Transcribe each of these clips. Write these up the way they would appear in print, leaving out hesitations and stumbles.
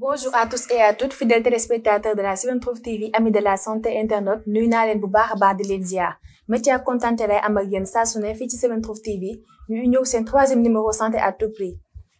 Bonjour à tous et à toutes, fidèles téléspectateurs de la 7trouve TV, amis de la santé internaute, nuyu naa leen bu baax a baax di leen ziar métier ak kontaante lay am ak yéen saa su ne fii ci 7trouve TV ñu ñëw seen troisième numéro santé à tout prix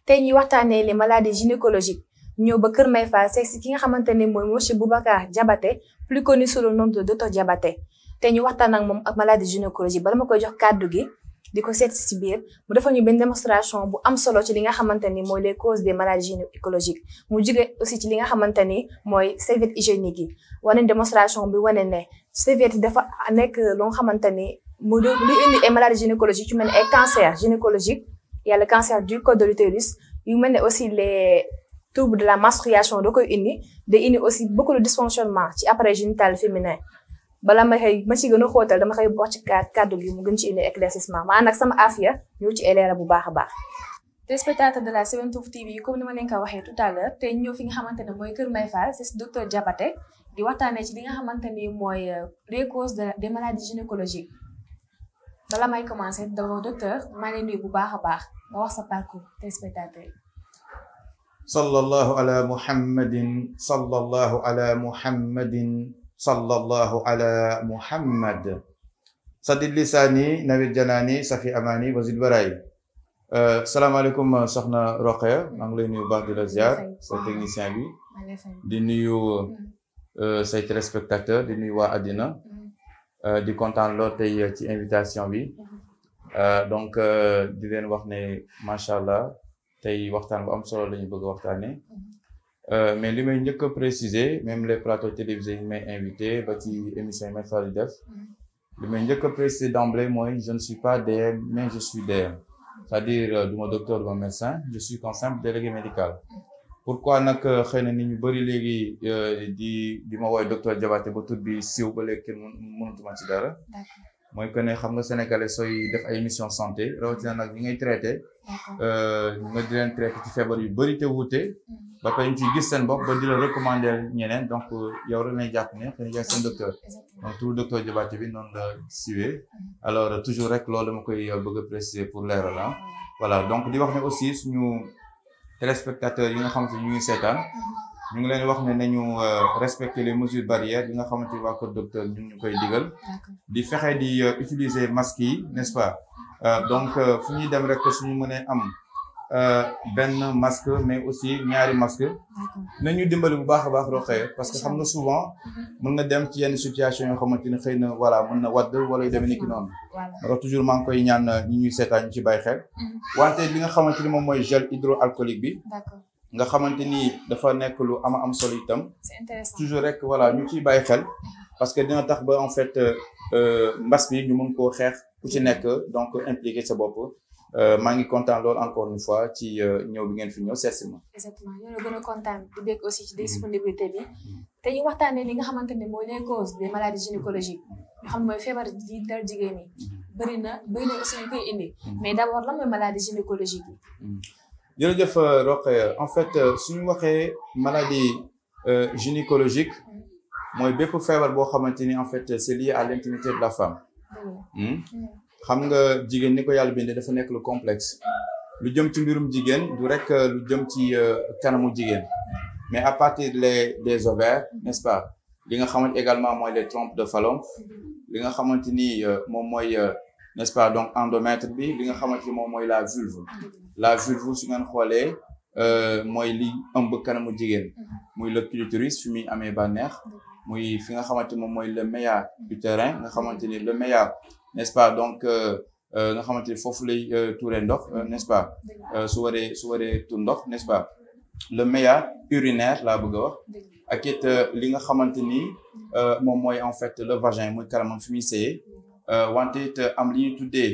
tey ñuy waxtaanee les maladies gynécologiques ñëw ba Kër Mbaye Fall seet si ki nga xamante ne mooy monsieur Boubacar Diabaté plus connu sous le nom de docteur Diabaté tey ñu waxtaan ak moom ak maladie gynécologique bala ma koy jox kàddu gi di ko seet si biir mu defal ñu benn démonstration bu am solo ci li nga xamante ni mooy les causes des maladies gynécologiques mu jóge aussi ci li nga xamante ni mooy serviette hygiénique yi wane démonstration bi wane ne serviette yi dafa nekk loo nga xamante ni mu luy indi ay maladies gynécologiques yu mel ne ay cancer gynécologique y a le cancer du col de l'utérus yu mel ne aussi les troubles de la menstruation da koy indi day indi aussi beaucoup de dysfonctionnement ci appareil génital féminin bala ma ci gën a xóotal dama koy wax ci kàddu gi mu gën ci indi éclaircissement maa nag sama afia ñëw ci leeral bu baax a baax. Téléspectateurs de la 7trouve TV comme ni ma leen ko waxee tout à l'heure tey ñëw fi nga xamante ne mooy Kër Mbaye Fall c'est docteur Diabaté di waxtaanee ci li nga xamante ni mooy les causes des maladies gynécologiques bala may commencer d'abord docteur maa ngi nuyu bu baax a baax nga wax sa parcours téléspectateur. sallallahu ala muhammadin sallallahu ala muhammadin. sallallahu ala muhammad sadid lisani nawir janani safi amani wazid baray salaamaaleykum soxna Rokhaya maa ngi lay nuyu baax di la ziar sa technicien bi di nuyu say téléspectateurs di nuyu waa àddina di kontaan lool tey ci invitation bi donc di leen wax ne macha allah tey waxtaan bu am solo la ñu bëgg a waxtaane mais li may njëkk a préciser même les plateaux télévisés yi may invité ba ci émission yi may faral di def li may njëkk a préciser d'emblée mooy je ne suis pas DM mais je suis DM c'est-à-dire du ma docteur du ma médecin je suis qu'un simple délégué médical pourquoi nag xëy na nit ñu bëri léegi di ma woowee docteur Diabaté ba tur bi siiw ba léegi kenn mënatuma ci dara mooy que ne xam nga sénégalais sooy def ay émission santé rawatina nag ñi ngay traité nga di leen traité ci feebar yu bëri te wuute ba pare ñu ciy gis seen bopp ba di la recommander ñeneen donc yow rek lay jàpp ne xëy na yaay seen docteur donc tout docteur Diabaté bi noonu la siwee alors toujours rek loolu dama koy bëgg a préciser pour leeral la voilà donc di wax ne aussi suñu téléspectateurs yi nga xamante ni ñu ngi seetaan ñu ngi leen wax ne nañu respecter les mesures barrières yi nga xamante ni waa Kër Docteur ñu koy digal di fexe di utiliser masques yi n'est-ce pas donc fu ñuy dem rek suñu mënee am benn masque mais aussi ñaari masque nañu dimbali bu baax a baax Rokhaya parce que xam nga souvent mën nga dem ci yenn situation yoo xamante ni xëy na voilà mën na wadd wala yu demee ni ki noonu alors toujours maa ngi koy ñaan ñi ñuy seetaan ñu ci bàyyi xel wante li nga xamante ni moom mooy gel hydroalcoolique bi nga xamante ni dafa nekk lu am solo itam toujours rek voilà ñu ciy bàyyi xel parce que dina tax ba en fait mbas bi ñu mën koo xeex ku ci nekk donc impliqué sa bopp maa ngi kontaan loolu encore une fois ci ñëw bi ngeen fi ñëw seet si ma. exactement ñoo la gën a kontaan di dégg aussi ci disponibilité bi te ñu waxtaanee li nga xamante ne mooy les causes des maladies gynécologiques ñu xam mooy feebar yi dal jigéen ñi bëri na aussi ñu koy indi mais d'abord lan mooy maladie gynécologique yi. jërëjëf Rokhaya en fait suñu waxee maladie gynécologique mooy bépp feebar boo xamante ni en fait c'est lié à l'intimité de la femme. xam nga jigéen ni ko yàlla bindee dafa nekk lu complexe lu jëm ci mbirum jigéen du rek lu jëm ci kanamu jigéen mais à partir des ovaires n'est-ce pas li nga xamante également mooy les trompes de Fallope li nga xamante ni moom mooy n'est-ce pas donc endomètre bi li nga xamante ni moom mooy la vulve su ngeen xoolee mooy li ëmb kanamu jigéen muy le clitoris fi muy amee bànneex muy fi nga xamante moom mooy le méa utérin nga xamante ni le méa n'est-ce pas donc nga xamante ni foofu lay tuuree ndox n'est-ce pas su waree tuur ndox n'est-ce pas le méa urinaire laa bëgg a wax ak it li nga xamante ni moom mooy en fait le vagin muy kanamam fi muy seeyee wante it am li ñuy tuddee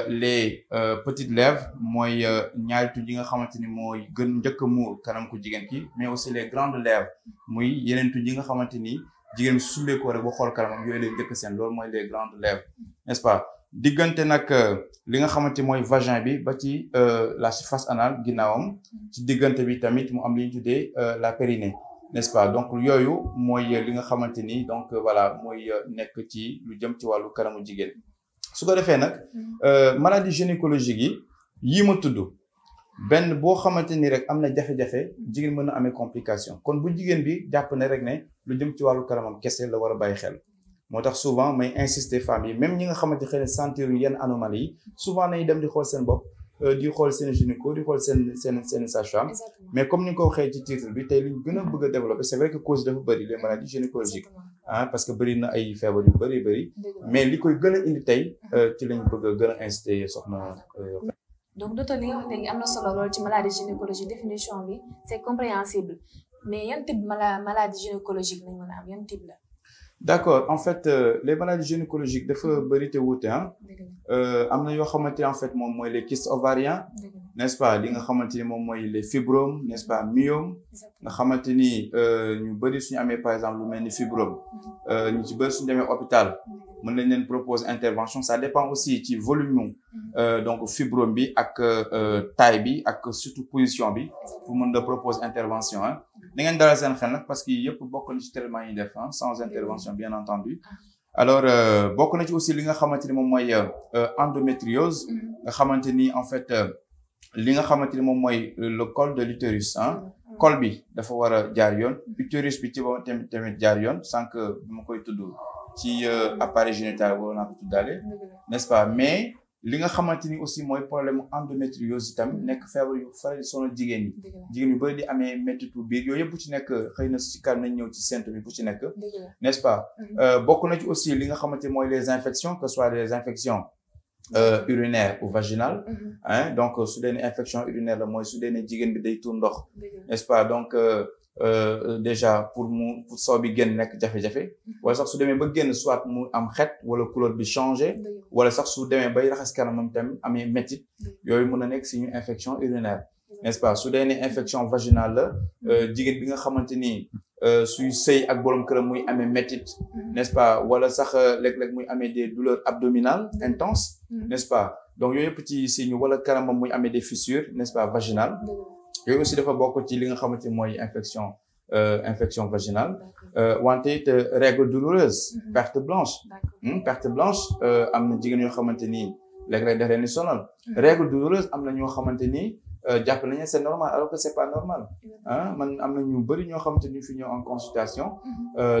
les petites lèvres mooy ñaari tuñ yi nga xamante ni mooy gën njëkk a muur kanam ku jigéen ki mais aussi les grandes lèvres muy yeneen tuñ yi nga xamante ni jigéen bi su sulleekoo rek boo xool kanamam yooyu lay njëkk seen loolu mooy les grandes lèvres n'est-ce pas diggante nag li nga xamante mooy vagin bi ba ci la surface anale ginnaawam ci diggante bi tamit mu am li ñu tuddee la périnée n'est-ce pas donc yooyu mooy li nga xamante ni donc voilà mooy nekk ci lu jëm ci wàllu kanamu jigéen su ko defee nag maladie gynécologique yi ma tudd benn boo xamante ni rek am na jafe-jafe jigéen mën na amee complication kon bu jigéen bi jàpp ne rek ne lu jëm ci wàllu kanamam kese la war a bàyyi xel moo tax souvent may insister femmes yi même ñi nga xamante xëy na sentir yenn anomalie yi souvent nañu dem di xool seen bopp di xool seen gynéco di xool seen sage-femme mais comme ni nga ko waxee ci titre bi tey li ñu gën a bëgg a développer c'est vrai que cause dafa bëri les maladies gynécologiques parce que bëri na ay feebar yu bëri mais li koy gën a indi tey ci lañ bëgg a gën a insister soxna. donc docteur li nga wax léegi am na solo lool ci maladie gynécologique définition bi c'est compréhensible mais yan type maladie gynécologique lañ mën a am yan type la. D'accord en fait les maladies gynécologiques dafa bëri te wuute am na yoo xamante en fait moom mooy les kystes ovariens n'est-ce pas li nga xamante ni moom mooy les fibromes n'est-ce pas myome nga xamante ni ñu bëri suñu amee par exemple lu mel ni fibrome ñu ci bëri suñu demee hôpital mën nañ leen proposer intervention ça dépend aussi ci volume donc fibrome bi ak taille bi ak surtout position bi pour mën la proposer intervention da ngeen dalal seen xel nag parce que yëpp bokk na ci traitement yi def sans intervention bien entendu alors bokk na ci aussi li nga xamante ni moom mooy endométriose nga xamante ni en fait li nga xamante ni moom mooy le col de l'utérus col bi dafa war a jaar yoon utérus bi ci ba tamit jaar yoon sans que bi ma koy tudd ci appareil génital wala naa ko tuddaale n'est-ce pas mais li nga xamante ni aussi mooy problème endométriose itam nekk feebar yu faral sonal jigéen ñi jigéen yu bëri di amee méttitu biir yooyu yëpp bu ci nekk xëy na ci kan nañ ñëw ci symptômes yi bu ci nekk n'est-ce pas bokk na ci aussi li nga xamante ni mooy les infections que ce soit des infections urinaires ou vaginales donc su dee ne infection urinaire la mooy su dee ne jigéen bi day tuur ndox n'est-ce pas donc déjà pour soow bi génn nekk jafe-jafe wala sax su demee ba génn soit mu am xet wala couleur bi changé wala sax su demee bay raxas kanamam tamit amee métit yooyu mën na nekk si ñu infection urinaire n'est-ce pas su dee ne infection vaginale la jigéen bi nga xamante ni suy sëy ak borom këram muy amee métit n'est-ce pas wala sax léeg-léeg muy amee des douleurs abdominales intenses n'est-ce pas donc yooyu yëpp ci signe wala kanamam muy amee des fissures n'est-ce pas vaginales yooyu aussi dafa bokk ci li nga xamante ni mooy infection vaginale wante it règles douloureuses perte blanche am na jigéen yoo xamante ni léeg-léeg daf leen di sonal règles douloureuses am na ñoo xamante ni jàpp nañu c'est normal alors que c'est pas normal man am na ñu bëri ñoo xamante ni fi ñëw en consultation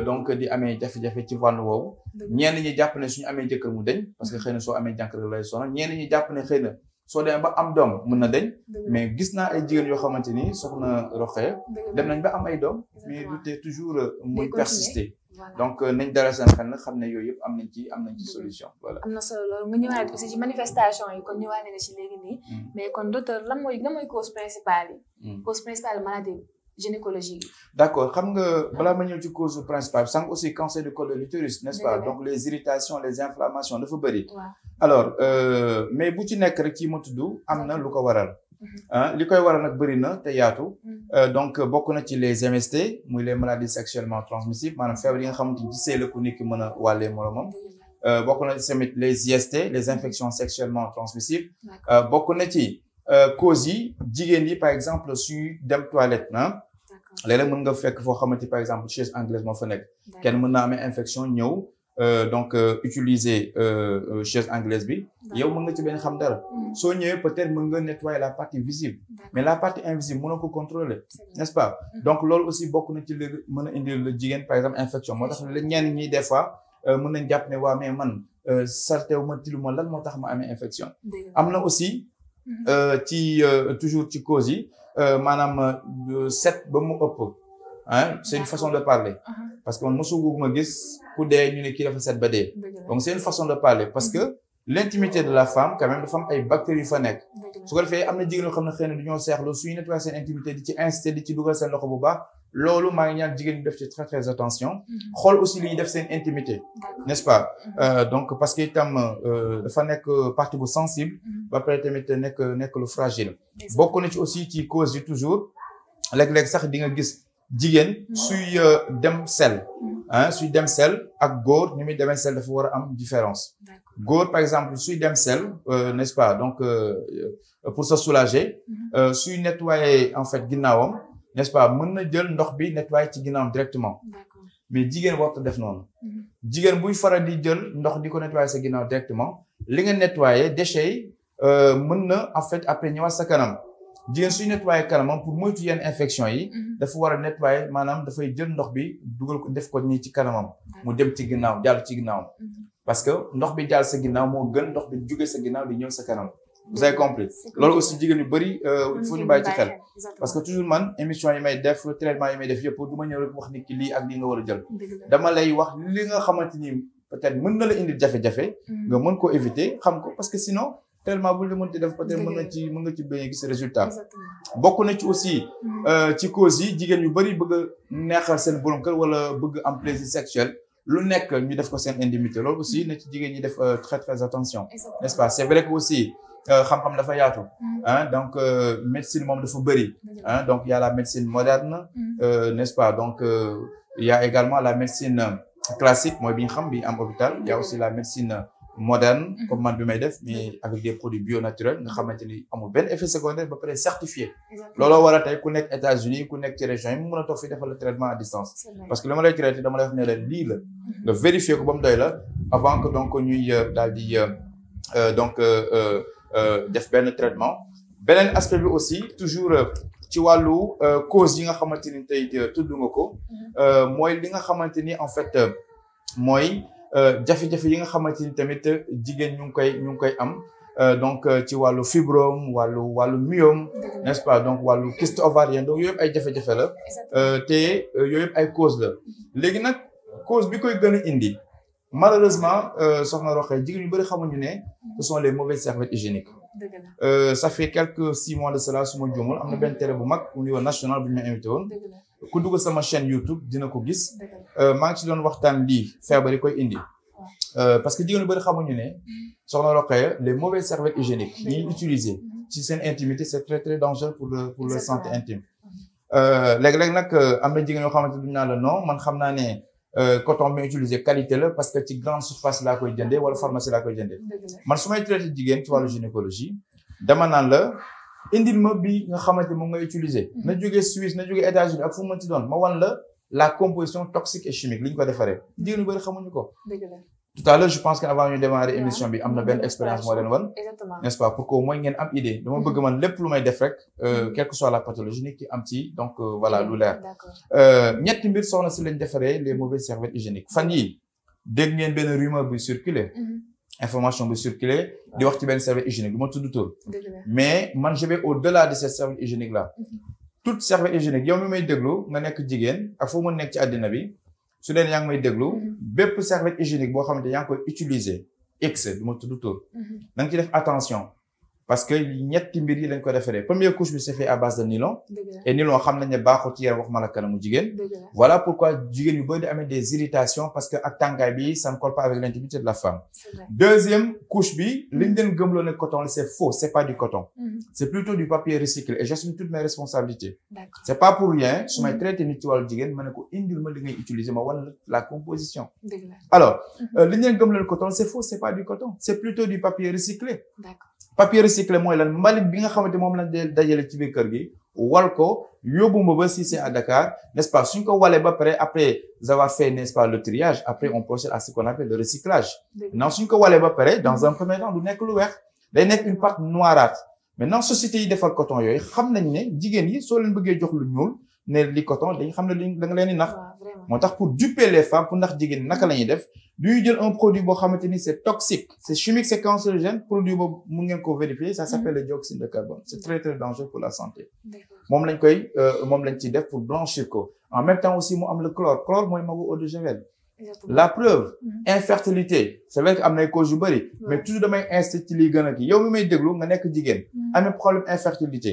donc di amee jafe-jafe ci wàllu woowu ñenn ñi jàpp ne suñu amee jëkkër mu deñ parce que xëy na soo amee jànkër lay sonal ñenn ñi jàpp ne xëy na soo demee ba am doom mën na deñ mais gis naa ay jigéen yoo xamante ni soxna Rokhaya dem nañ ba am ay doom mais du tee toujours muy persister donc nañ dara seen xel nag xam ne yooyu yëpp am nañ ci solution voilà. am na solo loolu nga ñëwaat aussi ci manifestation yi kon ñëwaat nga ci léegi nii mais kon docteur lan mooy cause principale yi cause principale maladie gynécologique yi. D'accord xam nga balaa ma ñëw ci cause principale sànq aussi cancer du col de l'utérus n'est-ce pas donc les irritations les inflammations dafa bëri alors mais bu ci nekk rek ci ma tudd am na lu ko waral li koy waral nag bëri na te yaatu donc bokk na ci les MST muy les maladies sexuellement transmissibles maanaam feebar yi nga xamante ni ci sëy la ku nit ki mën a wàllee moromam bokk na ci tamit les IST les infections sexuellement transmissibles bokk na ci causes yi jigéen yi par exemple suy dem toilette léeg-léeg mën nga fekk foo xamante par exemple chaise anglaise moo fa nekk kenn mën naa amee infection ñëw donc utiliser chaise anglaise bi yow mën nga ci benn xam dara soo ñëwee peut-être mën nga nettoyer la partie visible mais la partie invisible mënoo ko contrôler n'est-ce pas donc loolu aussi bokk na ci li mën a indi la jigéen par exemple infection moo tax ñenn ñi des fois mën nañ jàpp ne waa mais man saltew ma tiluma lan moo tax ma amee infection am na aussi ci toujours ci cause yi maanaam set ba mu ëpp c'est une façon de parler parce que man mosugu ma gis ku dee ñu ne kii dafa set ba dee donc c'est une façon de parler parce que l'intimité de la femme quand même dafa am ay bactéries yu fa nekk su ko defee am na jigéen yoo xam ne xëy na du ñoo seexlu suñu nettoyer seen intimité di ci inciter di ci dugal seen loxo bu baax loolu maa ngi ñaan jigéen ñi def ci très très attention xool aussi li ñuy def seen intimité n'est-ce pas donc parce que itam dafa nekk partie bu sensible ba pare tamit nekk lu fragile bokk na ci aussi ci cause yi toujours léeg-léeg sax di nga gis jigéen suy dem sel suy dem sel ak góor ni muy demee sel dafa war a am différence góor par exemple suy dem sel n'est-ce pas donc pour se soulager suy nettoyer en fait ginnaawam n'est-ce pas mën na jël ndox bi nettoyer ci ginnaawam directement mais jigéen warta def noonu jigéen buy faral di jël ndox di ko nettoyer sa ginnaaw directement li nga nettoyer déchets yi mën na en fait après ñëwaat sa kanam jigéen suy nettoyer kanamam pour moytu yenn infection yi dafa war a nettoyer maanaam dafay jël ndox bi dugal ko def ko nii ci kanamam mu dem ci ginnaaw jàll ci ginnaaw parce que ndox bi jàll sa ginnaaw moo gën ndox bi jóge sa ginnaaw di ñëw sa kanam vous avez compris loolu aussi jigéen yu bëri il faut ñu bàyyi ci xel parce que toujours man émission yi may def traitement yi may def yëpp du ma ñëw rek wax nit ki lii ak lii nga war a jël dama lay wax li nga xamante ni peut-être mën na la indi jafe-jafe nga mën koo éviter xam ko parce que sinon tellement bu la mënti def peut-être mën nga ci bañ a gis résultat bokk na ci aussi ci cause yi jigéen yu bëri bëgg a neexal seen borom kër wala bëgg am plaisir sexuel lu nekk ñu def ko seen intimité loolu aussi na ci jigéen ñi def très très attention n'est-ce pas c'est vrai que aussi xam-xam dafa yaatu donc médecine moom dafa bëri donc il y a la médecine moderne n'est-ce pas donc il y a également la médecine classique mooy bi ñu xam bi am hôpital il y a aussi la médecine moderne comme man bi may def mais avec des produits bio naturels nga xamante ni amul benn effet secondaire ba pare certifié looloo war a tey ku nekk États-Unis ku nekk ci région yi mu mën a toog fi defal le traitement à distance parce que li ma lay traité dama lay wax ne la lii la nga vérifier ko ba mu doy la avant que donc ñuy daal di def benn traitement beneen aspect bi aussi toujours ci wàllu cause yi nga xamante ni tey tudd nga ko mooy li nga xamante ni en fait mooy jafe-jafe yi nga xamante ni tamit jigéen ñu ngi koy am donc ci wàllu fibrome wàllu myome n'est-ce pas donc wàllu kyste ovarienne donc yooyu yëpp ay jafe-jafe la te yooyu yëpp ay cause la léegi nag cause bi koy gën a indi malheureusement soxna Rokhaya jigéen ñu bëri xamuñu ne ce sont les mauvaises serviettes hygiéniques ça fait quelques 6 mois de cela su ma juumul am na benn télé bu mag au niveau national bu ñu ma invité woon ku dugg sama chaîne YouTube dina ko gis maa ngi ci doon waxtaan lii feebar yi koy indi parce que jigéen ñu bëri xamuñu ne soxna Rokhaya les mauvaises serviettes hygiéniques yi ñuy utiliser ci seen intimité c'est très très dangereux pour leur santé intime léeg-léeg nag am na jigéen yoo xamante duñu naan la non man xam naa ne coton bi utilisé qualité la parce que ci grande surface laa koy jëndee wala pharmacie laa koy jëndee man su may traité jigéen ci wàllu gynécologie dama naan la indil ma bi nga xamante moom ngay utiliser na jógee Suisse na jógee États-Unis ak fu mu mënti doon ma wan la composition toxique et chimique li ñu ko defaree jigéen ñu bëri xamuñu ko tout à l'heure je pense que avant ñu démarrer émission bi am na benn expérience moo leen wan n'est-ce pas pour que au moins ngeen am idée dama bëgg man lépp lu may def rek quelle que soit la pathologie nit ki am ci donc voilà lu leer ñetti mbir soxna si lañ defaree les mauvaises serviettes hygiéniques fan yii dégg ngeen benn rumeur bu circuler information bu circuler di wax ci benn serviette hygiénique du ma tudd tur mais man je vais au-delà de cette serviette hygiénique là toute serviette hygiénique yow mi may déglu nga nekk jigéen ak foo mën nekk ci àddina bi su dee yaa ngi may déglu bépp serviette hygiénique boo xamante yaa ngi koy utiliser x du ma tudd tur da nga ci def attention parce que ñetti mbir yi lañ ko defaree première couche bi c'est fait à base de nylon et nylon xam nañ ne baaxul ci yaram wax ma la kanamu jigéen voilà pourquoi jigéen yu bëri di amee des irritations parce que ak tàngaay bi ça ne colle pas avec l'intimité de la femme deuxième couche bi liñ leen gëmloo ne coton la c'est faux c'est pas du coton c'est plutôt du papier recyclé et j'assume toutes mes responsabilités c'est pas pour rien su may traité nit ci wàllu jigéen ma ne ko indil ma li ngay utiliser ma wan la composition alors liñ leen gëmloo ne coton c'est faux c'est pas du coton c'est plutôt du papier recyclé papier recyclé mooy lan mbalit bi nga xamante moom lañ dajale ci biir kër gi wal ko yóbbu ma ba si c'est à Dakar n'est-ce pas suñ ko walee ba pare après avoir fait n'est-ce pas le triage après on procède à ce qu'on appelle le recyclage maintenant suñ ko walee ba pare dans un premier temps du nekk lu weex day nekk une pâte noirâtre maintenant société yi defar coton yooyu xam nañ ne jigéen yi soo leen bëggee jox lu ñuul ne li coton dañ xam ne li da nga leen di nax moo tax pour duper les femmes pour ndax jigéen naka la ñuy def duñu jël un produit boo xamante ni c'est toxique c'est chimique c'est cancérigène produit boobu mun ngeen ko vérifier ça s'appelle le dioxyde de carbone c'est très très dangereux pour la santé moom lañ ciy def pour blanchir ko en même temps aussi mu am le chlore mooy magu eau de javel la preuve infertilité c'est vrai que am na ay causes yu bëri mais toujours damay inciter ci liy gën a kii yow mi may déglu nga nekk jigéen amee problème infertilité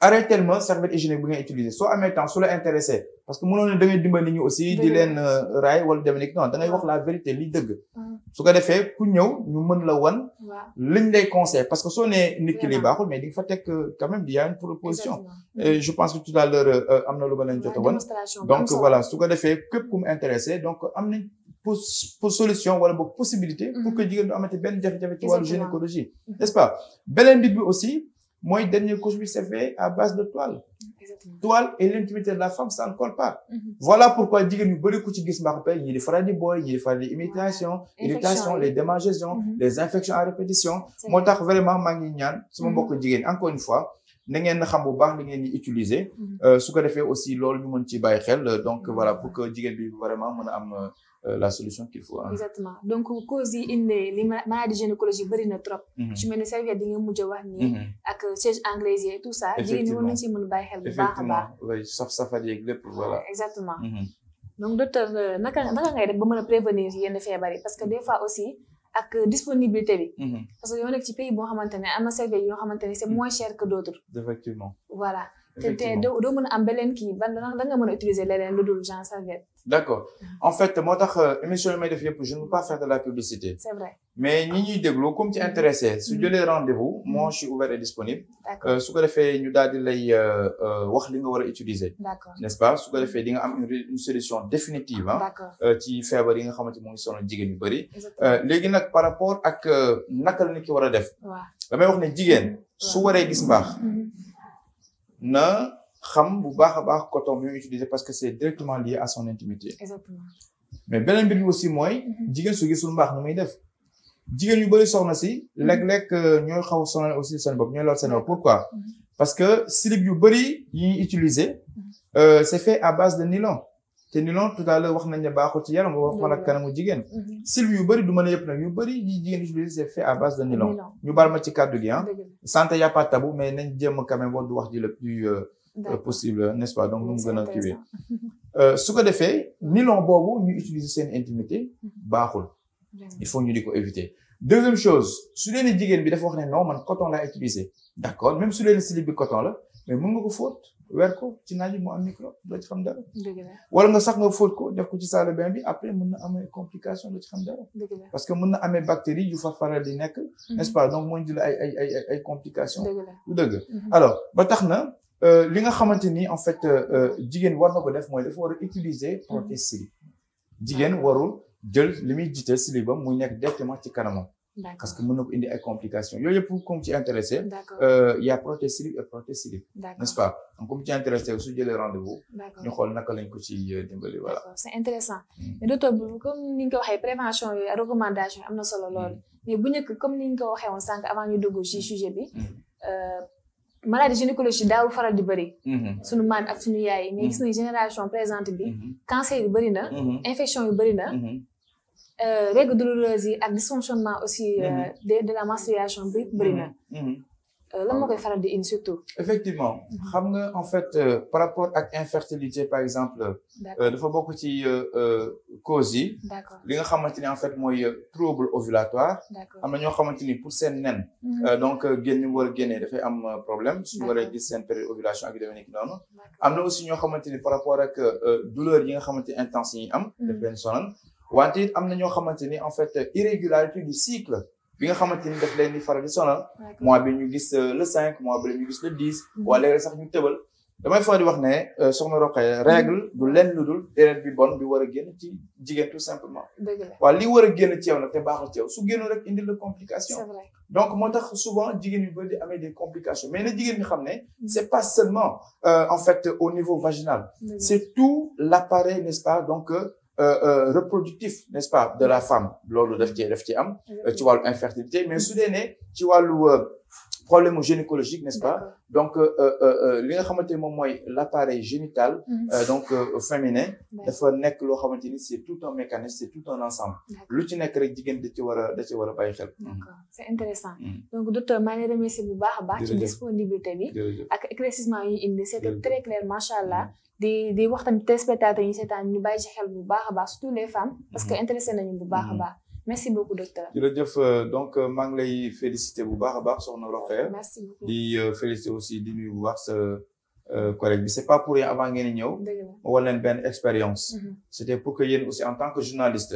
arrêtez ma serviette hygiénique bi ngay utiliser soo amee temps su la intéressé parce que mënoon ne da ngay dimbali ñu aussi di leen raay wala dem nekk non da ngay wax la vérité li dëgg su ko defee ku ñëw ñu mën la wan liñ lay conseil parce que soo nee nit ki li baaxul mais di nga fa teg quand même il y a une proposition et je pense que tout à l'heure am na lu ma leen jot a wan donc voilà su ko defee képp ku mu intéressé donc am nañ pour solution wala boog possibilité pour que jigéen du amati benn jafe-jafe ci wàllu gynécologie n'est-ce pas beneen bit bi aussi mooy dernier couche bi c'est fait à base de toile et l'intimité de la femme ça ne colle pas voilà pourquoi jigéen ñu bëri ku ci gis mbaax pay ñii di faral di booy ñii di faral di irritation les démangeaisons les infections à répétition moo tax vraiment maa ngi ñaan sama mbokk jigéen encore une fois na ngeen xam bu baax li ngeen di utiliser su ko defee aussi loolu ñu mën ci bàyyi xel donc voilà pour que jigéen bi vraiment mën a am la solution qu'il faut. Exactement donc cause yi indi li maladie gynécologique bëri na trop. ci mel ni serviette yi nga mujj a wax nii. ak siège anglais et tout ça. jigéen ñi mën nañ ci mën bàyyi xel bu baax a baax. oui saf-safal yeeg lépp voilà. Exactement. donc docteur naka ngay def ba mën a prévenir yenn feebar yi parce que des fois aussi ak disponibilité bi. parce que yoo nekk ci pays boo xamante ne am na serviette yoo xamante ne c'est moins cher que d'autres. effectivement. voilà te doo mën a am beneen kii ban da nga mën a utiliser leneen lu dul genre serviette. D'accord en fait moo tax émission yi may def yëpp je ne veux pas faire de la publicité. C'est vrai. mais ñi ñuy déglu comme ci intéressé su jëlee rendez-vous moi je suis ouvert et disponible. D'accord su ko defee ñu daal di lay wax li nga war a utiliser. D'accord n'est-ce pas su ko defee di nga am une solution définitive ah. D'accord ci feebar yi nga xamante moo ngi sonal jigéen yu bëri. léegi nag par rapport ak naka la nit ki war a def. waaw damay wax ne jigéen. su waree gis mbaax. na xam bu baax a baax coton bi muy utiliser parce que c'est directement lié à son intimité. Exactement. mais beneen mbir bi aussi mooy. jigéen su gisul mbaax nu muy def. jigéen yu bëri soxna si. léeg-léeg ñooy xaw sonal aussi seen bopp ñooy lool seen bopp pourquoi. parce que slip yu bëri yi ñuy utiliser. c'est fait à base de nylon. te nylon tout à l'heure wax nañ ne baaxul ci yaram wax man ak kanamu jigéen. slip yu bëri du mën a yëpp nag yu bëri yi jigéen utiliser c'est fait à base de nylon. ñu baal ma ci kàddu gi ah. santé y a pas de tabou mais nañ jéem quand même wax du wax ji le plus. possible n'est-ce pas donc nu mu gën a kiiwee su ko defee nylon boobu ñu utiliser seen intimité baaxul il faut ñu di ko éviter deuxième chose su leen jigéen bi dafa wax ne non man coton laa utiliser d'accord même su leen slip bi coton la mais mën nga ko fóot weer ko ci naaj bi mu am micro doo ci xam dara wala nga sax nga fóot ko def ko ci salle de bain bi après mën na amee complication doo ci xam dara parce que mën na amee bactérie yu fa faral di nekk n'est-ce pas donc mooy jël ay complications du dëgg alors ba tax na li nga xamante ni en fait jigéen war na ko def mooy dafa war a utiliser protège slip jigéen warul jël li muy jiite slibam muy nekk directement ci kanamam. parce que mën na ko indi ay complications yooyu yëpp comme ci intéressé. y a protège slip et protège slip. n'est-ce pas donc comme ci intéressé su jëlee rendez-vous. ñu xool naka lañ ko ci dimbali voilà. c'est intéressant mais docteur comme ni nga ko waxee prévention yi recommandation yi am na solo lool mais bu njëkk comme ni nga ko waxee woon sànq avant ñu dugg ci sujet bi. maladie gynécologique daawul faral di bëri. sunu maam ak sunu yaay yi mais gis nañ génération présente bi. cancer yi bëri na. infection yu bëri na. règles douloureuses yi ak dysfonctionnement aussi de la menstruation bi bëri na. lan moo koy faral di indi surtout. effectivement xam nga en fait par rapport ak infertilité par exemple. dafa bokk ci causes yi. li nga xamante ni en fait mooy trouble ovulatoire. am na ñoo xamante ni pour seen nen. donc génn war a génnee dafay am problème suñu waree gis seen période ovulation ak yu demee nekk noonu. am na aussi ñoo xamante ni par rapport ak douleur yi nga xamante ni intense yi am. daf leen sonal wante it am na ñoo xamante ni en fait irrégularité du cycle. bi nga xamante ni daf leen di faral di sonal mois bi ñu gis le 5 mois bi ñu gis le 10 wala léeg sax ñu tëbal damay faral di wax ne soxna Rokhaya règle du lenn lu dul deret bi bon bi war a génn ci jigéen tout simplement waaw li war a génn ci yow nag te baaxul ci yow su génn rek indi la complication donc moo tax souvent jigéen yu bëri di amee des complications mais na jigéen ñi xam ne c'est pas seulement en fait au niveau vaginal c'est tout l'appareil n'est-ce pas donc reproductif n'est-ce pas de la femme loolu daf ci am ci wàllu infertilité mais su dee ne ci wàllu problème gynécologique n'est-ce pas donc li nga xamante ni moom mooy l'appareil génital donc féminin dafa nekk loo xamante ni c'est tout un mécanisme c'est tout un ensemble lu ci nekk rek jigéen da ci war a bàyyi xel. D'accord c'est intéressant donc docteur maa ngi remercier bu baax a baax ci disponibilité bi ak éclaircissement yi indi c'était très clair macha allah. di wax tamit téléspectateurs yi seetaan ñu bàyyi ci xel bu baax a baax surtout les femmes parce que intéressé nañu bu baax a baax merci beaucoup docteur. jërëjëf donc maa ngi lay féliciter bu baax a baax soxna Rokhaya. merci beaucoup di féliciter aussi di nuyu bu baax sa collègue bi c'est pas pour rien avant ngeen di ñëw. ma wan leen benn expérience. c'était pour que yéen aussi en tant que journaliste.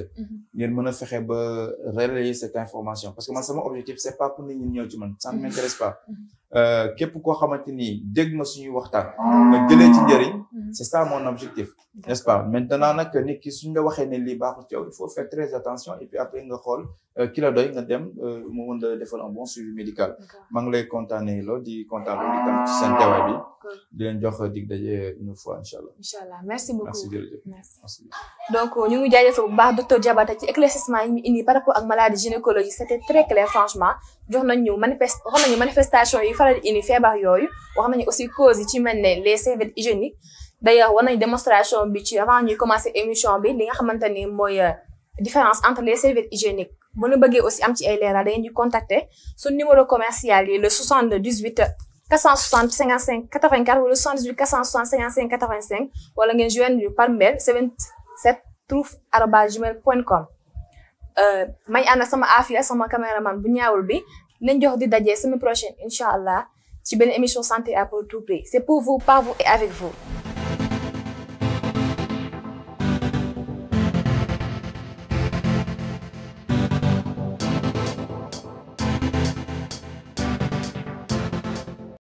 ngeen mën a fexe ba relayer cette information parce que man sama objectif c'est pas pour nit ñi ñëw ci man ça ne m'intéresse pas. képp koo xamante ni dégg nga suñuy waxtaan. nga jëlee ci njëriñ. c'est ça mon objectif. n'est-ce pas maintenant nag nit ki suñ la waxee ne lii baaxul ci yow il faut faire très attention et puis après nga xool ki la doy nga dem mu mën la defal un bon suivi médical. maa ngi lay kontaanee lool di kontaan lool itam ci seen teewaay bi. di leen jox dig daje une fois inchallah. inchallah merci beaucoup merci jërëjëf merci. donc ñu ngi jaajëfal bu baax docteur Diabate ci éclaircissement yi mu indi par rapport ak maladie gynécologie c'était très clair franchement jox nañ ñu manifestation yi faral di indi feebar yooyu wax nañu aussi cause yi ci mel ne les serviettes hygiéniques d'ailleurs war nañ démonstration bi ci avant ñuy commencer émission bi li nga xamante ni mooy différence entre les serviettes hygiéniques bu ñu bëggee aussi am ci ay leeral da ngeen di contacter suñu numéro commercial yi le 78 460 55 84 wala 78 460 55 85 wala ngeen joindre par mail 77trouf@gmail.com may ànd sama Afia sama caméraman bu ñaawul bi nañ jox di daje semaine prochaine incha allah ci benn émission santé à tout prix c'est pour vous par vous et avec vous.